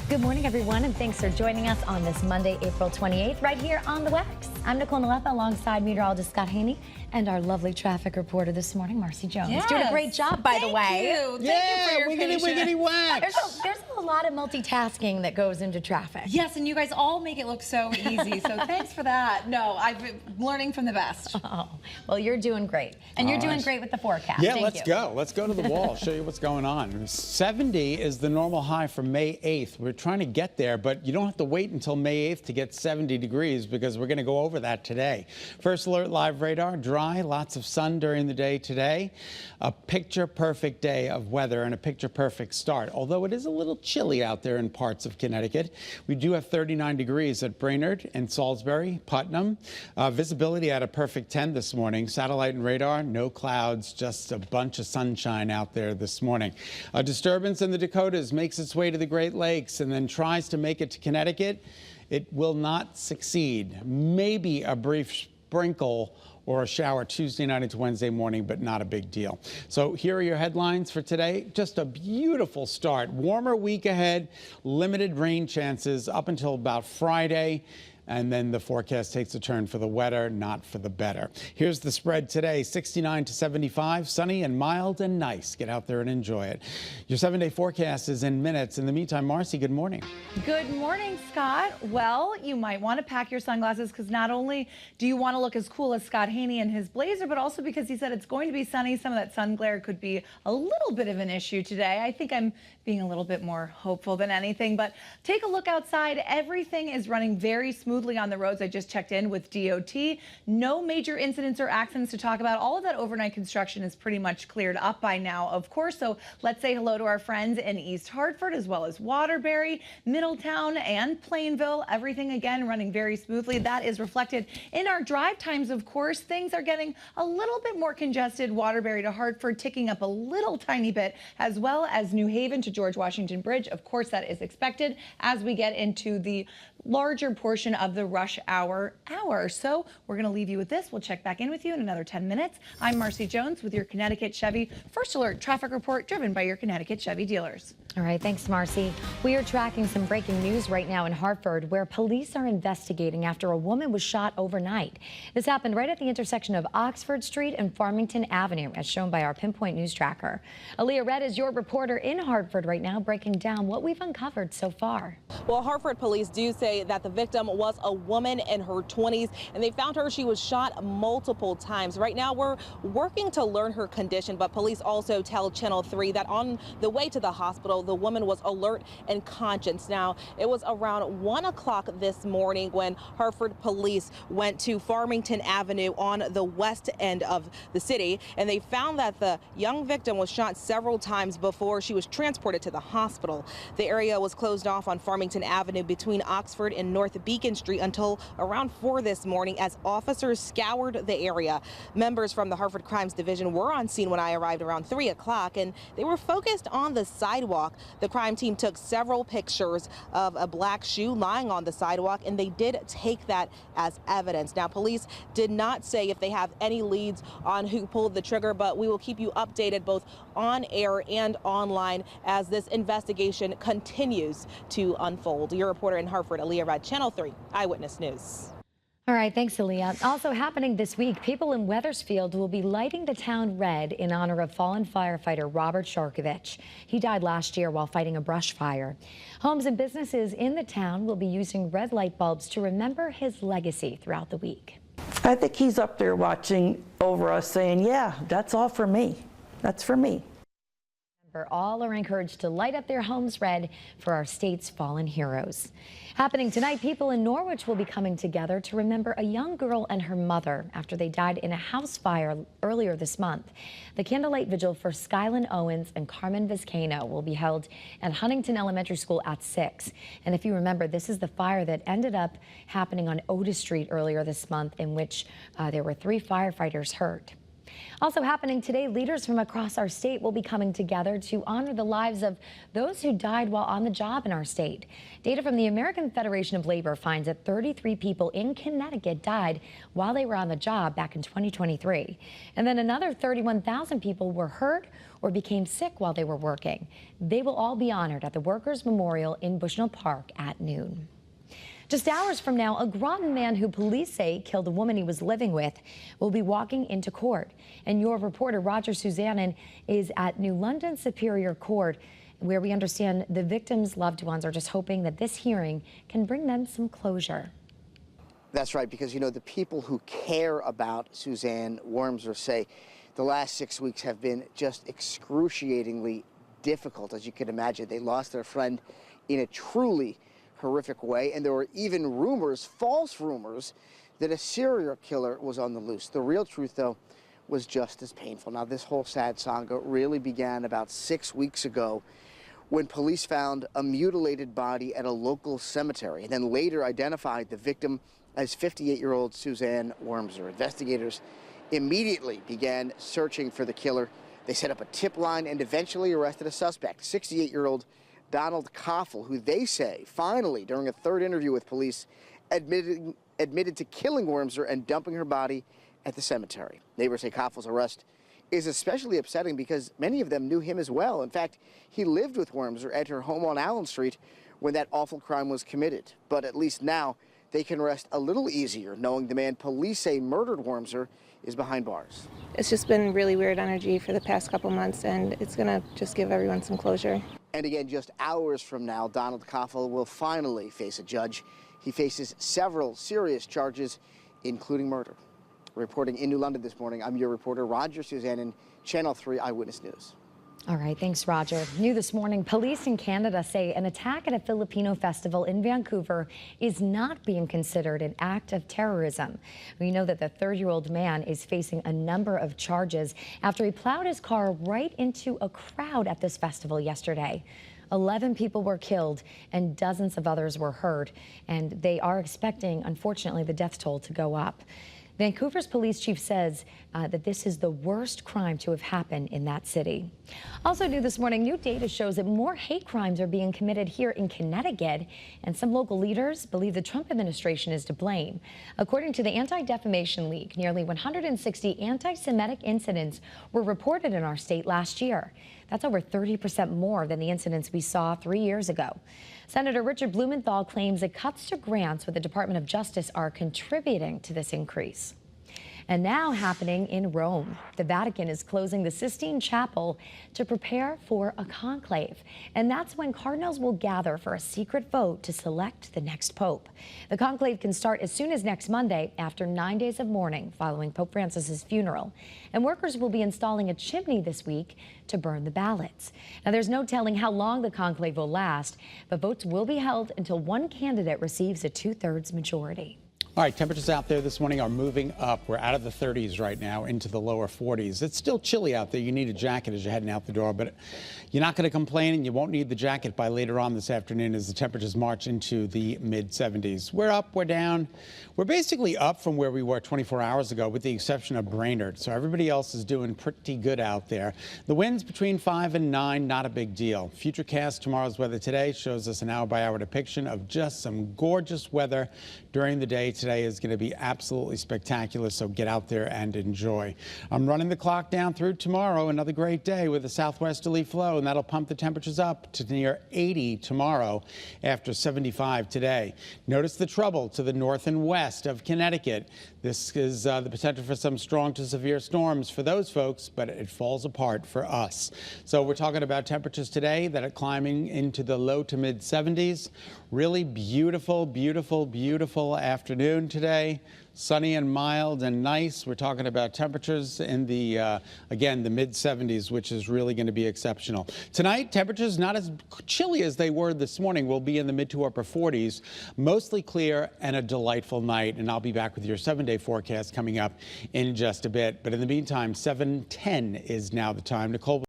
Good morning, everyone, and thanks for joining us on this Monday, April 28th, right here on the WEX. I'm Nicole Nalpepa alongside meteorologist Scot Haney and our lovely traffic reporter this morning, Marcy Jones. Yes. Doing a great job, by the way. Thank you for your patience. Wiggity wax. There's a lot of multitasking that goes into traffic. Yes, and you guys all make it look so easy, so thanks for that. No, I've been learning from the best. Oh, well, you're doing great. And you're doing great with the forecast. Yeah, Thank let's you. go. Let's go to the wall, show you what's going on. 70 is the normal high for May 8th. We're trying to get there, but you don't have to wait until May 8th to get 70 degrees because we're going to go over that today. First alert live radar, dry, lots of sun during the day today. A picture-perfect day of weather and a picture-perfect start, although it is a little chilly out there in parts of Connecticut. We do have 39 degrees at Brainerd and Salisbury, Putnam. Visibility at a perfect 10 this morning. Satellite and radar, no clouds, just a bunch of sunshine out there this morning. A disturbance in the Dakotas makes its way to the Great Lakes and then tries to make it to Connecticut. It will not succeed. Maybe a brief sprinkle or a shower Tuesday night into Wednesday morning, but not a big deal. So here are your headlines for today. Just a beautiful start. Warmer week ahead, limited rain chances up until about Friday. And then the forecast takes a turn for the wetter, not for the better. Here's the spread today, 69 to 75, sunny and mild and nice. Get out there and enjoy it. Your 7-day forecast is in minutes. In the meantime, Marcy, good morning. Good morning, Scott. Well, you might want to pack your sunglasses because not only do you want to look as cool as Scot Haney in his blazer, but also because he said it's going to be sunny. Some of that sun glare could be a little bit of an issue today. I think I'm being a little bit more hopeful than anything, but take a look outside. Everything is running very smoothly on the roads. I just checked in with DOT. No major incidents or accidents to talk about. All of that overnight construction is pretty much cleared up by now, of course. So let's say hello to our friends in East Hartford, as well as Waterbury, Middletown, and Plainville. Everything, again, running very smoothly. That is reflected in our drive times, of course. Things are getting a little bit more congested. Waterbury to Hartford ticking up a little tiny bit, as well as New Haven to George Washington Bridge. Of course, that is expected as we get into the larger portion of the rush hour. So we're going to leave you with this. We'll check back in with you in another 10 minutes. I'm Marcy Jones with your Connecticut Chevy First Alert traffic report driven by your Connecticut Chevy dealers. All right, thanks, Marcy. We are tracking some breaking news right now in Hartford, where police are investigating after a woman was shot overnight. This happened right at the intersection of Oxford Street and Farmington Avenue, as shown by our Pinpoint News Tracker. Aaliyah Red is your reporter in Hartford right now, breaking down what we've uncovered so far. Well, Hartford police do say that the victim was a woman in her 20s, and they found her. She was shot multiple times. Right now, we're working to learn her condition, but police also tell Channel 3 that on the way to the hospital, the woman was alert and conscious. Now, it was around 1 o'clock this morning when Hartford police went to Farmington Avenue on the west end of the city, and they found that the young victim was shot several times before she was transported to the hospital. The area was closed off on Farmington Avenue between Oxford and North Beacon Street until around 4 this morning as officers scoured the area. Members from the Hartford Crimes Division were on scene when I arrived around 3 o'clock, and they were focused on the sidewalk. The crime team took several pictures of a black shoe lying on the sidewalk, and they did take that as evidence. Now, police did not say if they have any leads on who pulled the trigger, but we will keep you updated both on air and online as this investigation continues to unfold. Your reporter in Hartford, Aaliyah Red, Channel 3 Eyewitness News. All right, thanks, Aaliyah. Also happening this week, people in Wethersfield will be lighting the town red in honor of fallen firefighter Robert Sharkovich. He died last year while fighting a brush fire. Homes and businesses in the town will be using red light bulbs to remember his legacy throughout the week. I think he's up there watching over us saying, yeah, that's all for me. That's for me. All are encouraged to light up their homes red for our state's fallen heroes. Happening tonight, people in Norwich will be coming together to remember a young girl and her mother after they died in a house fire earlier this month. The candlelight vigil for Skylan Owens and Carmen Vizcaino will be held at Huntington Elementary School at 6. And if you remember, this is the fire that ended up happening on Otis Street earlier this month, in which there were 3 firefighters hurt. Also happening today, leaders from across our state will be coming together to honor the lives of those who died while on the job in our state. Data from the American Federation of Labor finds that 33 people in Connecticut died while they were on the job back in 2023. And then another 31,000 people were hurt or became sick while they were working. They will all be honored at the Workers' Memorial in Bushnell Park at noon. Just hours from now, a Groton man who police say killed a woman he was living with will be walking into court. And your reporter, Roger Suzanen, is at New London Superior Court, where we understand the victim's loved ones are just hoping that this hearing can bring them some closure. That's right, because, you know, the people who care about Suzanne Wormser say the last 6 weeks have been just excruciatingly difficult, as you can imagine. They lost their friend in a truly horrific way, and there were even rumors, false rumors, that a serial killer was on the loose. The real truth, though, was just as painful. Now, this whole sad saga really began about 6 weeks ago when police found a mutilated body at a local cemetery and then later identified the victim as 58-year-old Suzanne Wormser. Investigators immediately began searching for the killer. They set up a tip line and eventually arrested a suspect, 68-year-old Donald Koffel, who they say finally, during a third interview with police, admitted to killing Wormser and dumping her body at the cemetery. Neighbors say Koffel's arrest is especially upsetting because many of them knew him as well. In fact, he lived with Wormser at her home on Allen Street when that awful crime was committed. But at least now they can rest a little easier knowing the man police say murdered Wormser is behind bars. It's just been really weird energy for the past couple months, and it's going to just give everyone some closure. And again, just hours from now, Donald Koffel will finally face a judge. He faces several serious charges, including murder. Reporting in New London this morning, I'm your reporter, Roger Suzanen, Channel 3 Eyewitness News. All right, thanks, Roger. New this morning, police in Canada say an attack at a Filipino festival in Vancouver is not being considered an act of terrorism. We know that the 30-year-old man is facing a number of charges after he plowed his car right into a crowd at this festival yesterday. 11 people were killed and dozens of others were hurt, and they are expecting, unfortunately, the death toll to go up. Vancouver's police chief says that this is the worst crime to have happened in that city. Also new this morning, new data shows that more hate crimes are being committed here in Connecticut, and some local leaders believe the Trump administration is to blame. According to the Anti-Defamation League, nearly 160 anti-Semitic incidents were reported in our state last year. That's over 30% more than the incidents we saw 3 years ago. Senator Richard Blumenthal claims that cuts to grants with the Department of Justice are contributing to this increase. And now happening in Rome, the Vatican is closing the Sistine Chapel to prepare for a conclave. And that's when cardinals will gather for a secret vote to select the next pope. The conclave can start as soon as next Monday after 9 days of mourning following Pope Francis's funeral. And workers will be installing a chimney this week to burn the ballots. Now, there's no telling how long the conclave will last, but votes will be held until one candidate receives a 2/3 majority. All right, temperatures out there this morning are moving up. We're out of the 30s right now into the lower 40s. It's still chilly out there. You need a jacket as you're heading out the door, but you're not going to complain, and you won't need the jacket by later on this afternoon as the temperatures march into the mid-70s. We're up, we're down. We're basically up from where we were 24 hours ago, with the exception of Brainerd. So everybody else is doing pretty good out there. The winds between 5 and 9, not a big deal. Futurecast tomorrow's weather today shows us an hour-by-hour depiction of just some gorgeous weather during the day. Today is going to be absolutely spectacular, so get out there and enjoy. I'm running the clock down through tomorrow. Another great day with a southwesterly flow, and that'll pump the temperatures up to near 80 tomorrow after 75 today. Notice the trouble to the north and west of Connecticut. This is the potential for some strong to severe storms for those folks, but it falls apart for us. So we're talking about temperatures today that are climbing into the low to mid 70s. Really beautiful, beautiful, beautiful afternoon today. Sunny and mild and nice. We're talking about temperatures in the, again, the mid 70s, which is really going to be exceptional. Tonight, temperatures not as chilly as they were this morning. We'll be in the mid to upper 40s, mostly clear and a delightful night. And I'll be back with your 7-day forecast coming up in just a bit. But in the meantime, 7:10 is now the time. Nicole